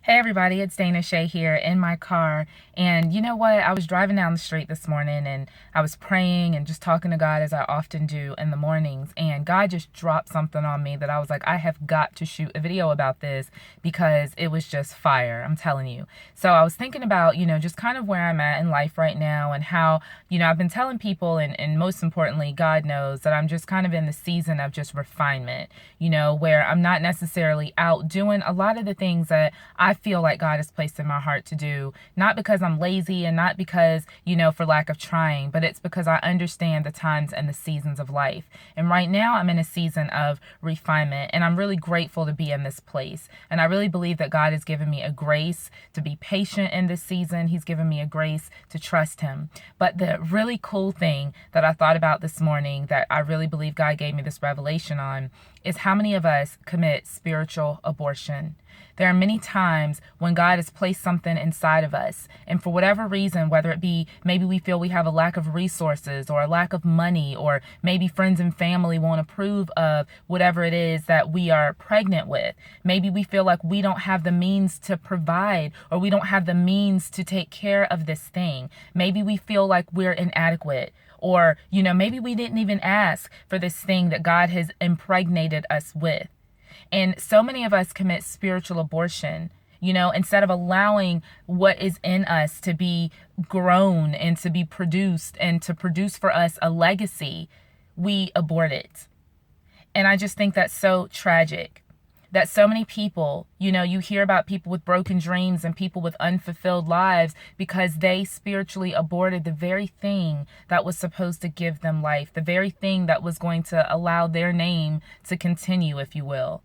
Hey everybody, it's Dana Shay here in my car. And you know what? I was driving down the street this morning and I was praying and just talking to God as I often do in the mornings. And God just dropped something on me that I was like, I have got to shoot a video about this because it was just fire. I'm telling you. So I was thinking about, just kind of where I'm at in life right now and how, I've been telling people and most importantly, God knows that I'm just kind of in the season of just refinement, where I'm not necessarily out doing a lot of the things that I feel like God has placed in my heart to do, not because I'm lazy and not because, for lack of trying, but it's because I understand the times and the seasons of life. And right now I'm in a season of refinement and I'm really grateful to be in this place. And I really believe that God has given me a grace to be patient in this season. He's given me a grace to trust him. But the really cool thing that I thought about this morning that I really believe God gave me this revelation on is how many of us commit spiritual abortion. There are many times when God has placed something inside of us, and for whatever reason, whether it be maybe we feel we have a lack of resources or a lack of money, or maybe friends and family won't approve of whatever it is that we are pregnant with. Maybe we feel like we don't have the means to provide, or we don't have the means to take care of this thing. Maybe we feel like we're inadequate. Or, maybe we didn't even ask for this thing that God has impregnated us with. And so many of us commit spiritual abortion, instead of allowing what is in us to be grown and to be produced and to produce for us a legacy, we abort it. And I just think that's so tragic. That so many people, you hear about people with broken dreams and people with unfulfilled lives because they spiritually aborted the very thing that was supposed to give them life, the very thing that was going to allow their name to continue, if you will.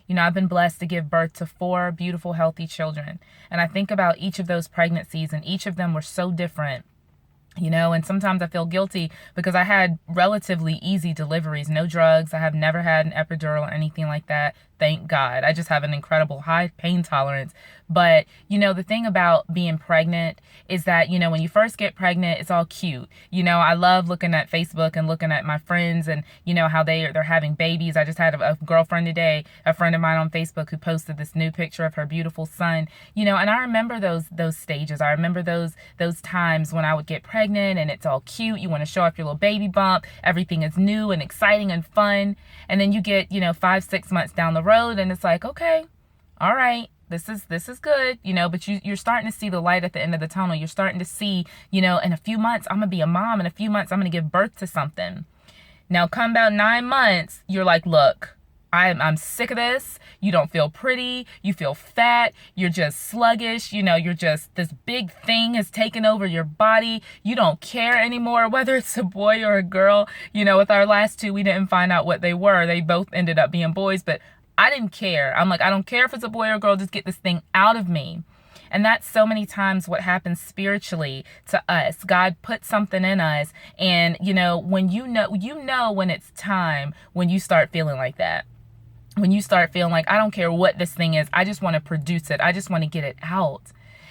I've been blessed to give birth to 4 beautiful, healthy children. And I think about each of those pregnancies, and each of them were so different. And sometimes I feel guilty because I had relatively easy deliveries, no drugs. I have never had an epidural or anything like that. Thank God. I just have an incredible high pain tolerance. But, the thing about being pregnant is that, when you first get pregnant, it's all cute. I love looking at Facebook and looking at my friends and, how they're having babies. I just had a girlfriend today, a friend of mine on Facebook who posted this new picture of her beautiful son, and I remember those stages. I remember those times when I would get pregnant and it's all cute. You want to show off your little baby bump. Everything is new and exciting and fun. And then you get, 5-6 months down the road and it's like, okay, all right, this is good, but you're starting to see the light at the end of the tunnel. You're starting to see, in a few months, I'm going to be a mom. In a few months, I'm going to give birth to something. Now, come about 9 months, you're like, look, I'm sick of this. You don't feel pretty. You feel fat. You're just sluggish. You're just, this big thing has taken over your body. You don't care anymore, whether it's a boy or a girl. With our last 2, we didn't find out what they were. They both ended up being boys, but I didn't care. I'm like, I don't care if it's a boy or a girl. Just get this thing out of me. And that's so many times what happens spiritually to us. God put something in us. And, when you know when it's time, when you start feeling like that. When you start feeling like, I don't care what this thing is. I just want to produce it. I just want to get it out.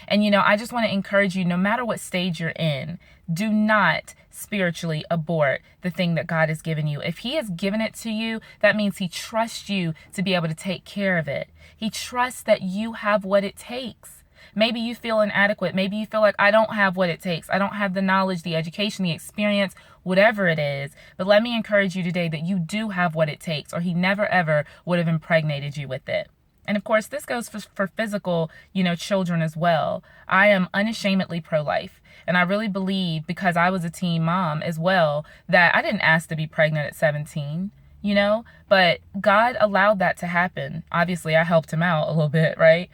And, I just want to encourage you, no matter what stage you're in, do not spiritually abort the thing that God has given you. If he has given it to you, that means he trusts you to be able to take care of it. He trusts that you have what it takes. Maybe you feel inadequate. Maybe you feel like I don't have what it takes. I don't have the knowledge, the education, the experience, whatever it is. But let me encourage you today that you do have what it takes, or he never ever would have impregnated you with it. And of course, this goes for physical, children as well. I am unashamedly pro-life. And I really believe, because I was a teen mom as well, that I didn't ask to be pregnant at 17, but God allowed that to happen. Obviously, I helped him out a little bit, right?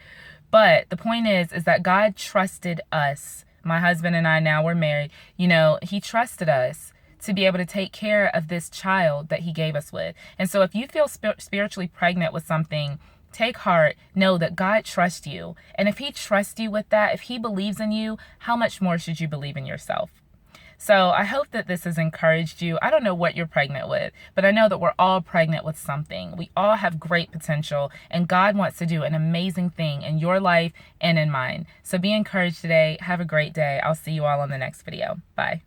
But the point is that God trusted us. My husband and I, now we're married, he trusted us to be able to take care of this child that he gave us with. And so if you feel spiritually pregnant with something, take heart, know that God trusts you. And if he trusts you with that, if he believes in you, how much more should you believe in yourself? So I hope that this has encouraged you. I don't know what you're pregnant with, but I know that we're all pregnant with something. We all have great potential, and God wants to do an amazing thing in your life and in mine. So be encouraged today. Have a great day. I'll see you all on the next video. Bye.